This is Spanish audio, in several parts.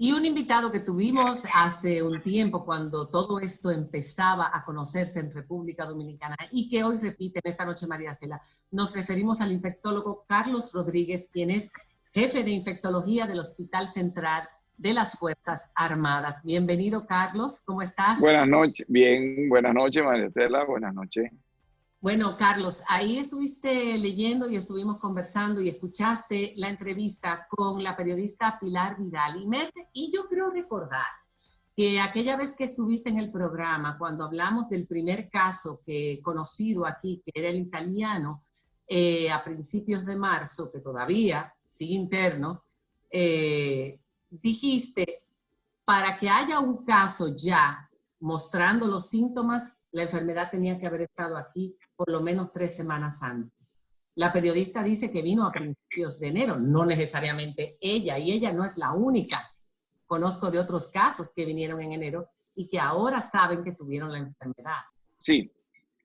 Y un invitado que tuvimos hace un tiempo cuando todo esto empezaba a conocerse en República Dominicana y que hoy repite en esta noche María Cela. Nos referimos al infectólogo Carlos Rodríguez, quien es jefe de infectología del Hospital Central de las Fuerzas Armadas. Bienvenido, Carlos. ¿Cómo estás? Buenas noches. Bien, buenas noches, María Cela. Buenas noches. Bueno, Carlos, ahí estuviste leyendo y estuvimos conversando y escuchaste la entrevista con la periodista Pilar Vidal. Y yo creo recordar que aquella vez que estuviste en el programa, cuando hablamos del primer caso que conocido aquí, que era el italiano, a principios de marzo, que todavía sigue interno, dijiste, para que haya un caso ya mostrando los síntomas, la enfermedad tenía que haber estado aquí por lo menos 3 semanas antes. La periodista dice que vino a principios de enero, no necesariamente ella, y ella no es la única. Conozco de otros casos que vinieron en enero y que ahora saben que tuvieron la enfermedad. Sí,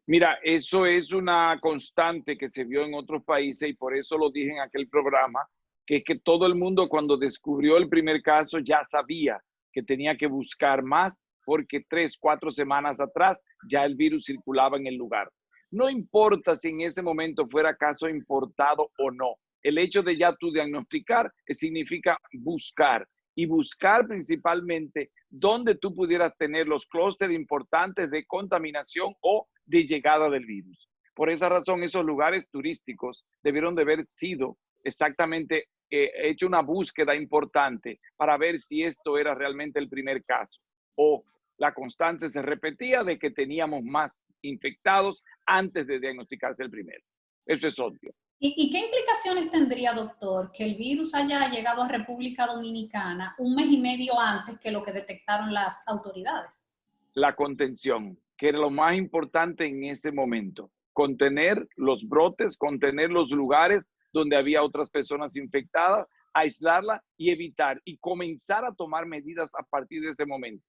mira, eso es una constante que se vio en otros países y por eso lo dije en aquel programa, que es que todo el mundo cuando descubrió el primer caso ya sabía que tenía que buscar más porque 3, 4 semanas atrás ya el virus circulaba en el lugar. No importa si en ese momento fuera caso importado o no. El hecho de ya tú diagnosticar significa buscar. Y buscar principalmente donde tú pudieras tener los clústeres importantes de contaminación o de llegada del virus. Por esa razón, esos lugares turísticos debieron de haber sido exactamente hecho una búsqueda importante para ver si esto era realmente el primer caso. O la constancia se repetía de que teníamos más infectados antes de diagnosticarse el primero. Eso es obvio. ¿Y qué implicaciones tendría, doctor, que el virus haya llegado a República Dominicana 1 mes y medio antes que lo que detectaron las autoridades? La contención, que era lo más importante en ese momento. Contener los brotes, contener los lugares donde había otras personas infectadas, aislarla y evitar y comenzar a tomar medidas a partir de ese momento.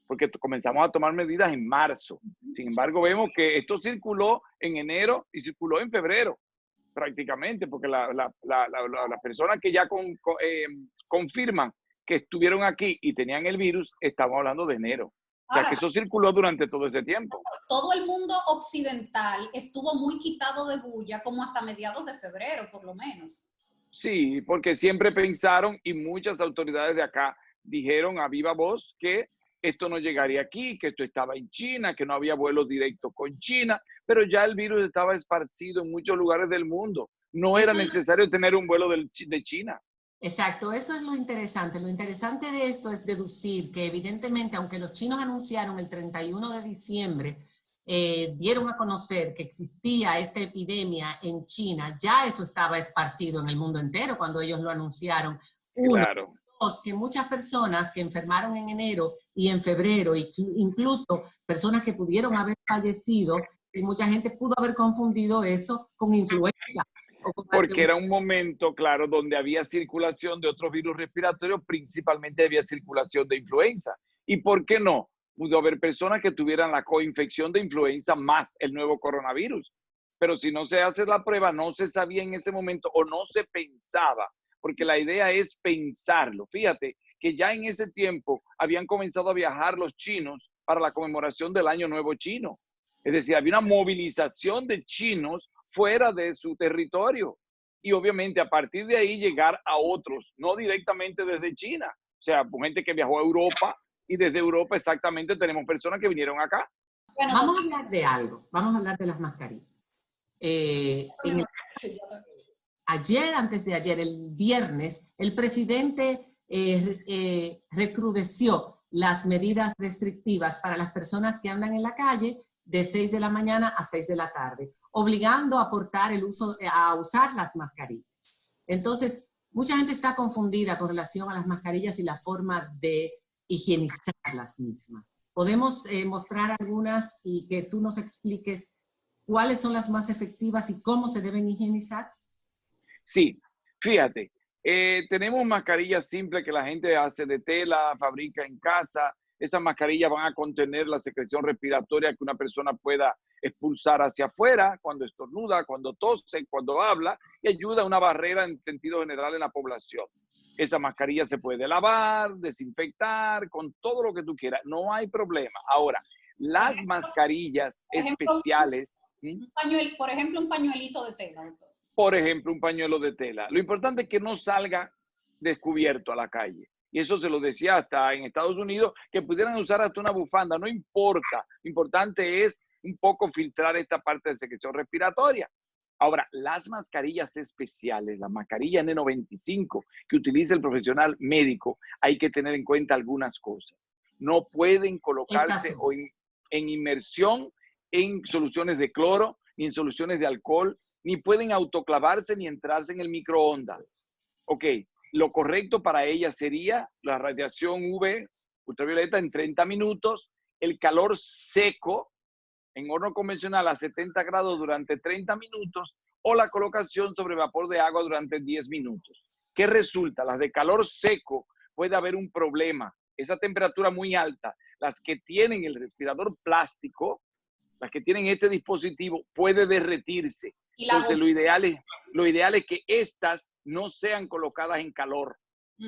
Porque comenzamos a tomar medidas en marzo. Sin embargo, vemos que esto circuló en enero y circuló en febrero, prácticamente, porque las personas que ya confirman que estuvieron aquí y tenían el virus, estamos hablando de enero. O sea, que eso circuló durante todo ese tiempo. Todo el mundo occidental estuvo muy quitado de bulla, como hasta mediados de febrero, por lo menos. Sí, porque siempre pensaron y muchas autoridades de acá dijeron a viva voz que esto no llegaría aquí, que esto estaba en China, que no había vuelos directos con China, pero ya el virus estaba esparcido en muchos lugares del mundo. No era necesario tener un vuelo de China. Exacto, eso es lo interesante. Lo interesante de esto es deducir que evidentemente, aunque los chinos anunciaron el 31 de diciembre, dieron a conocer que existía esta epidemia en China, ya eso estaba esparcido en el mundo entero cuando ellos lo anunciaron. Claro. Que muchas personas que enfermaron en enero y en febrero, incluso personas que pudieron haber fallecido, y mucha gente pudo haber confundido eso con influenza. Porque era un momento, claro, donde había circulación de otros virus respiratorios, principalmente había circulación de influenza. ¿Y por qué no? Pudo haber personas que tuvieran la coinfección de influenza más el nuevo coronavirus. Pero si no se hace la prueba, no se sabía en ese momento o no se pensaba, porque la idea es pensarlo. Fíjate que ya en ese tiempo habían comenzado a viajar los chinos para la conmemoración del Año Nuevo Chino. Es decir, había una movilización de chinos fuera de su territorio. Y obviamente a partir de ahí llegar a otros, no directamente desde China. O sea, gente que viajó a Europa y desde Europa exactamente tenemos personas que vinieron acá. Bueno, vamos a hablar de algo. Vamos a hablar de las mascarillas. Ayer, antes de ayer, el viernes, el presidente recrudeció las medidas restrictivas para las personas que andan en la calle de 6 de la mañana a 6 de la tarde, obligando a usar las mascarillas. Entonces, mucha gente está confundida con relación a las mascarillas y la forma de higienizar las mismas. Podemos mostrar algunas y que tú nos expliques cuáles son las más efectivas y cómo se deben higienizar. Sí, fíjate, tenemos mascarillas simples que la gente hace de tela, fabrica en casa. Esas mascarillas van a contener la secreción respiratoria que una persona pueda expulsar hacia afuera cuando estornuda, cuando tose, cuando habla, y ayuda a una barrera en sentido general en la población. Esa mascarilla se puede lavar, desinfectar, con todo lo que tú quieras, no hay problema. Ahora, las mascarillas especiales... Por ejemplo, un pañuelito de tela, doctor. Por ejemplo, un pañuelo de tela. Lo importante es que no salga descubierto a la calle. Y eso se lo decía hasta en Estados Unidos, que pudieran usar hasta una bufanda. No importa. Lo importante es un poco filtrar esta parte de secreción respiratoria. Ahora, las mascarillas especiales, la mascarilla N95 que utiliza el profesional médico, hay que tener en cuenta algunas cosas. No pueden colocarse en inmersión en soluciones de cloro, ni en soluciones de alcohol, ni pueden autoclavarse ni entrarse en el microondas. Ok, lo correcto para ellas sería la radiación UV, ultravioleta, en 30 minutos, el calor seco en horno convencional a 70 grados durante 30 minutos o la colocación sobre vapor de agua durante 10 minutos. ¿Qué resulta? Las de calor seco puede haber un problema. Esa temperatura muy alta, las que tienen el respirador plástico, las que tienen este dispositivo, puede derretirse. Entonces, lo ideal es que estas no sean colocadas en calor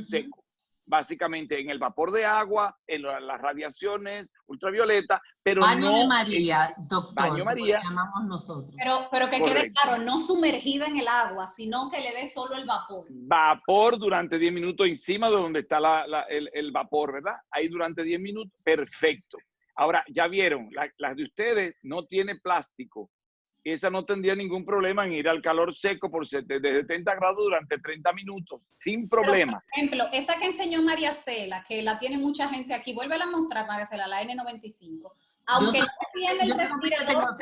seco. Básicamente en el vapor de agua, en las radiaciones ultravioleta, pero baño no... de María, doctor, baño María. Lo llamamos nosotros. Pero que Correcto. quede claro, no sumergida en el agua, sino que le dé solo el vapor. Vapor durante 10 minutos encima de donde está el vapor, ¿verdad? Ahí durante 10 minutos, perfecto. Ahora, ya vieron, las de ustedes no tiene plástico. Esa no tendría ningún problema en ir al calor seco de 70 grados durante 30 minutos, sin problema. Por ejemplo, esa que enseñó María Cela, que la tiene mucha gente aquí, vuélvela a mostrar, María Cela, la N95. Aunque no tiene el respirador.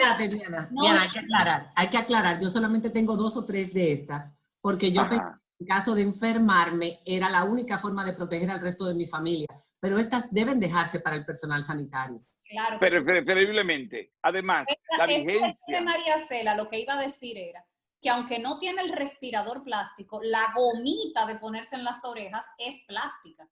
Diana, hay que aclarar, yo solamente tengo 2 o 3 de estas, porque yo pensé que en caso de enfermarme era la única forma de proteger al resto de mi familia, pero estas deben dejarse para el personal sanitario. Claro. Preferiblemente. Además, la vigencia... de María Cela, lo que iba a decir era que aunque no tiene el respirador plástico, la gomita de ponerse en las orejas es plástica.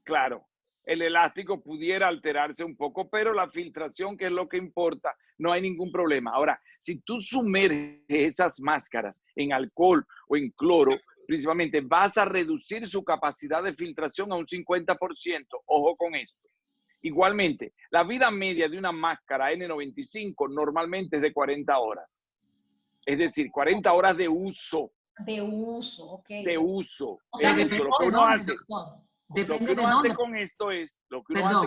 Claro, el elástico pudiera alterarse un poco, pero la filtración, que es lo que importa, no hay ningún problema. Ahora, si tú sumerges esas máscaras en alcohol o en cloro, principalmente vas a reducir su capacidad de filtración a un 50%. Ojo con esto. Igualmente, la vida media de una máscara N95 normalmente es de 40 horas. Es decir, 40 horas de uso. De uso, ok. De uso. O sea, Lo que uno hace, Lo que uno hace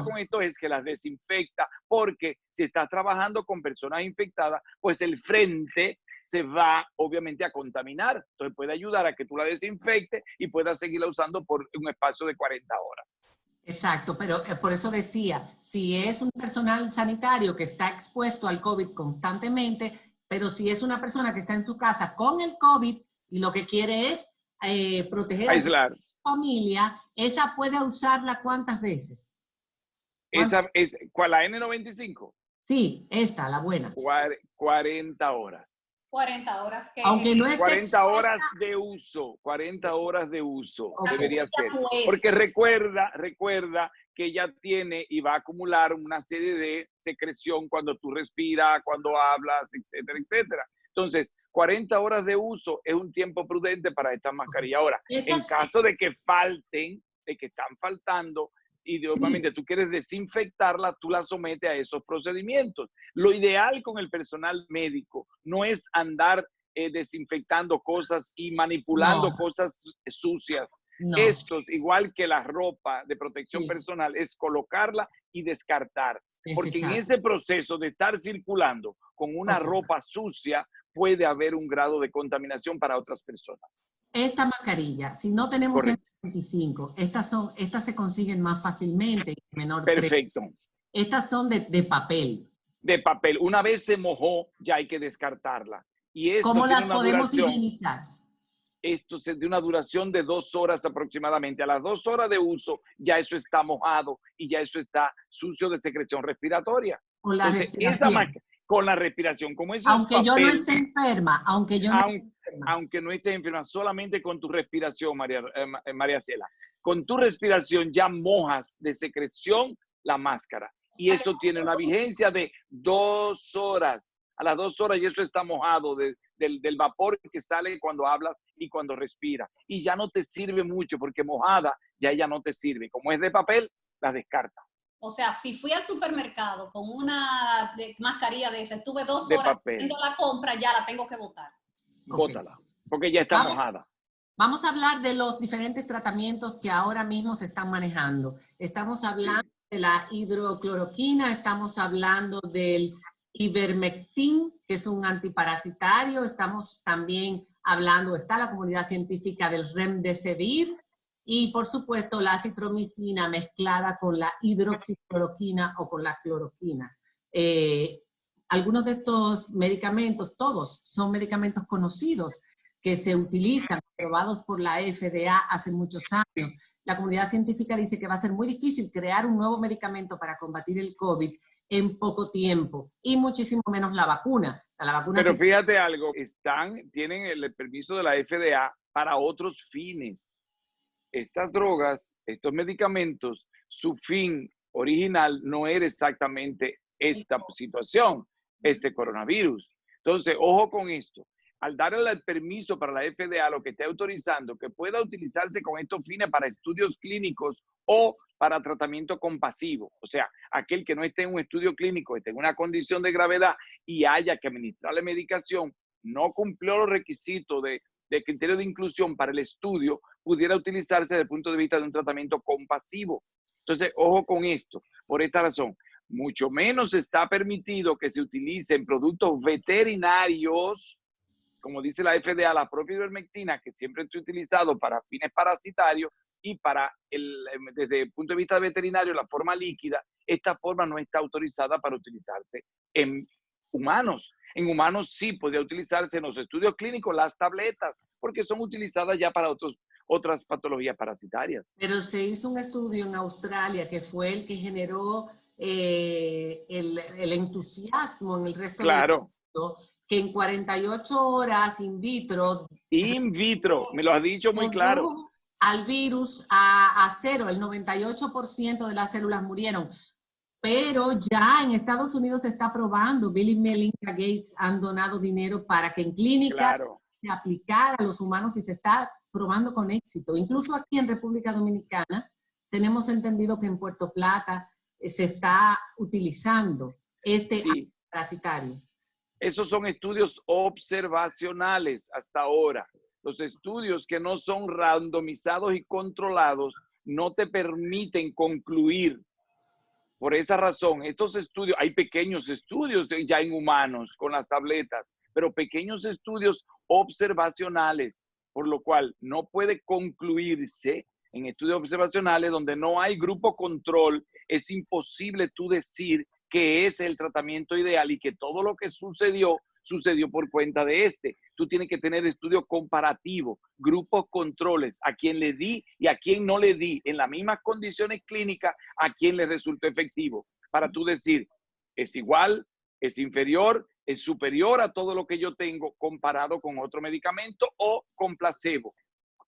con esto es que las desinfecta, porque si estás trabajando con personas infectadas, pues el frente se va obviamente a contaminar. Entonces puede ayudar a que tú la desinfectes y puedas seguirla usando por un espacio de 40 horas. Exacto, pero por eso decía, si es un personal sanitario que está expuesto al COVID constantemente, pero si es una persona que está en su casa con el COVID y lo que quiere es proteger a su familia, esa puede usarla ¿cuántas veces? ¿Cuál? ¿La N95? Sí, esta, la buena. 40 horas. 40 horas que... Aunque no esté 40 horas de uso, 40 horas de uso okay. Debería ser. Porque recuerda que ella tiene y va a acumular una serie de secreción cuando tú respiras, cuando hablas, etcétera, etcétera. Entonces, 40 horas de uso es un tiempo prudente para esta mascarilla. Ahora, en caso de que falten, de que están faltando, y obviamente tú quieres desinfectarla, tú la sometes a esos procedimientos. Lo ideal con el personal médico no es andar desinfectando cosas y manipulando cosas sucias. No. Estos, igual que la ropa de protección personal, es colocarla y descartar. Porque en ese proceso de estar circulando con una ropa sucia, puede haber un grado de contaminación para otras personas. Esta mascarilla, si no tenemos el 25, estas se consiguen más fácilmente. Menor perfecto. Precio. Estas son de papel. De papel. Una vez se mojó, ya hay que descartarla. Y ¿cómo las podemos higienizar? Esto es de una duración de 2 horas aproximadamente. A las 2 horas de uso, ya eso está mojado y ya eso está sucio de secreción respiratoria. Con la respiración. Con la respiración. Como eso aunque es papel, yo no esté enferma, aunque no estés enferma, solamente con tu respiración, María Cela. Con tu respiración ya mojas de secreción la máscara. y eso tiene una vigencia de 2 horas. A las 2 horas y eso está mojado del vapor que sale cuando hablas y cuando respiras. Y ya no te sirve mucho porque mojada ya ella no te sirve. Como es de papel, la descarta. O sea, si fui al supermercado con una mascarilla de esa, estuve 2 De horas papel. haciendo la compra, ya la tengo que botar. Bótala, porque ya está mojada. Vamos a hablar de los diferentes tratamientos que ahora mismo se están manejando. Estamos hablando de la hidrocloroquina, estamos hablando del ivermectin, que es un antiparasitario, estamos también hablando, está la comunidad científica del remdesivir y por supuesto la acitromicina mezclada con la hidroxicloroquina o con la cloroquina. Algunos de estos medicamentos, todos son medicamentos conocidos que se utilizan, aprobados por la FDA hace muchos años. La comunidad científica dice que va a ser muy difícil crear un nuevo medicamento para combatir el COVID en poco tiempo, y muchísimo menos la vacuna. Pero fíjate algo, tienen el permiso de la FDA para otros fines. Estas drogas, estos medicamentos, su fin original no era exactamente esta situación, este coronavirus. Entonces, ojo con esto. Al darle el permiso para la FDA, lo que esté autorizando, que pueda utilizarse con estos fines para estudios clínicos o para tratamiento compasivo. O sea, aquel que no esté en un estudio clínico, esté en una condición de gravedad y haya que administrarle medicación, no cumplió los requisitos de criterio de inclusión para el estudio, pudiera utilizarse desde el punto de vista de un tratamiento compasivo. Entonces, ojo con esto. Por esta razón, mucho menos está permitido que se utilicen productos veterinarios, como dice la FDA, la propia ivermectina, que siempre está utilizado para fines parasitarios y desde el punto de vista veterinario, la forma líquida, esta forma no está autorizada para utilizarse en humanos. En humanos sí podría utilizarse en los estudios clínicos las tabletas, porque son utilizadas ya para otras patologías parasitarias. Pero se hizo un estudio en Australia que fue el que generó el entusiasmo en el resto del mundo, que en 48 horas in vitro. In vitro, me lo has dicho muy claro. Al virus a cero, el 98% de las células murieron. Pero ya en Estados Unidos se está probando, Bill y Melinda Gates han donado dinero para que en clínicas se aplicara a los humanos y se está probando con éxito. Incluso aquí en República Dominicana tenemos entendido que en Puerto Plata se está utilizando parasitario. Esos son estudios observacionales hasta ahora. Los estudios que no son randomizados y controlados no te permiten concluir. Por esa razón, estos estudios, hay pequeños estudios ya en humanos con las tabletas, pero pequeños estudios observacionales, por lo cual no puede concluirse en estudios observacionales donde no hay grupo control. Es imposible tú decir que es el tratamiento ideal y que todo lo que sucedió por cuenta de este. Tú tienes que tener estudio comparativo, grupos controles, a quién le di y a quién no le di, en las mismas condiciones clínicas, a quién le resultó efectivo, para tú decir, es igual, es inferior, es superior a todo lo que yo tengo comparado con otro medicamento o con placebo.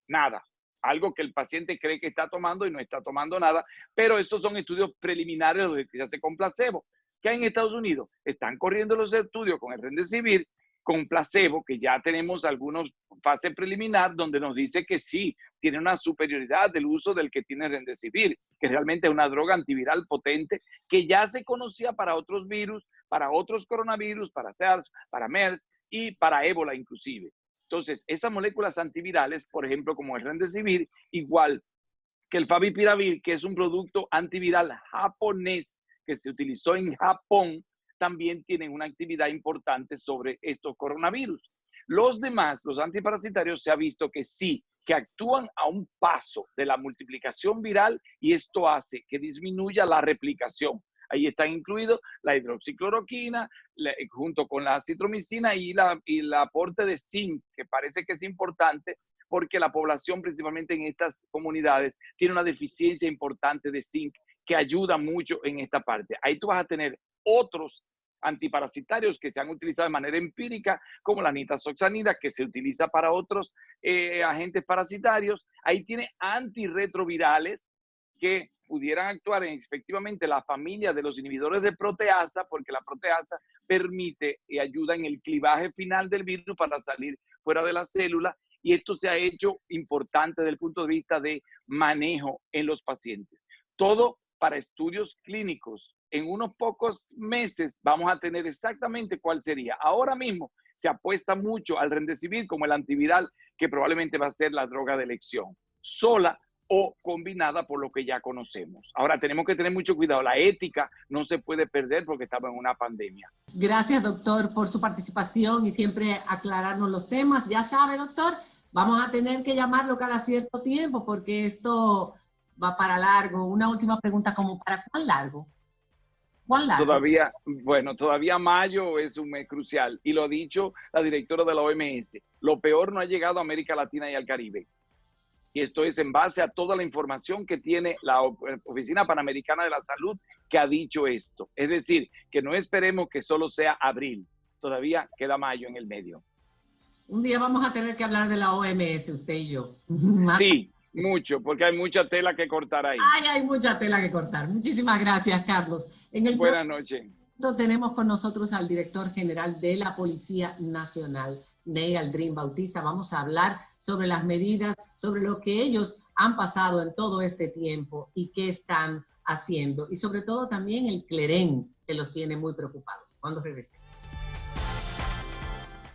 Nada. Algo que el paciente cree que está tomando y no está tomando nada, pero estos son estudios preliminares donde se hace con placebo. Que en Estados Unidos están corriendo los estudios con el remdesivir, con placebo, que ya tenemos algunos fase preliminar donde nos dice que sí, tiene una superioridad del uso del que tiene remdesivir, que realmente es una droga antiviral potente que ya se conocía para otros virus, para otros coronavirus, para SARS, para MERS y para ébola inclusive. Entonces, esas moléculas antivirales, por ejemplo, como el remdesivir, igual que el favipiravir, que es un producto antiviral japonés que se utilizó en Japón, también tienen una actividad importante sobre estos coronavirus. Los demás, los antiparasitarios, se ha visto que sí, que actúan a un paso de la multiplicación viral y esto hace que disminuya la replicación. Ahí están incluidos la hidroxicloroquina, junto con la acitromicina y el aporte de zinc, que parece que es importante porque la población, principalmente en estas comunidades, tiene una deficiencia importante de zinc que ayuda mucho en esta parte. Ahí tú vas a tener otros antiparasitarios que se han utilizado de manera empírica, como la nitazoxanida, que se utiliza para otros agentes parasitarios. Ahí tiene antirretrovirales, que pudieran actuar efectivamente la familia de los inhibidores de proteasa, porque la proteasa permite y ayuda en el clivaje final del virus para salir fuera de la célula, y esto se ha hecho importante desde el punto de vista de manejo en los pacientes. Todo para estudios clínicos. En unos pocos meses vamos a tener exactamente cuál sería. Ahora mismo se apuesta mucho al Remdesivir como el antiviral, que probablemente va a ser la droga de elección, sola o combinada por lo que ya conocemos. Ahora tenemos que tener mucho cuidado. La ética no se puede perder porque estamos en una pandemia. Gracias, doctor, por su participación y siempre aclararnos los temas. Ya sabe, doctor, vamos a tener que llamarlo cada cierto tiempo porque esto va para largo. Una última pregunta, ¿como para cuán largo? ¿Cuán largo? Todavía mayo es un mes crucial, y lo ha dicho la directora de la OMS. Lo peor no ha llegado a América Latina y al Caribe. Y esto es en base a toda la información que tiene la Oficina Panamericana de la Salud, que ha dicho esto. Es decir, que no esperemos que solo sea abril. Todavía queda mayo en el medio. Un día vamos a tener que hablar de la OMS, usted y yo. Sí, mucho, porque hay mucha tela que cortar ahí. Ay, hay mucha tela que cortar. Muchísimas gracias, Carlos. Buenas noches. Tenemos con nosotros al director general de la Policía Nacional, Ney Aldrin Bautista. Vamos a hablar sobre las medidas, sobre lo que ellos han pasado en todo este tiempo y qué están haciendo. Y sobre todo también el clerén, que los tiene muy preocupados. Cuando regresemos.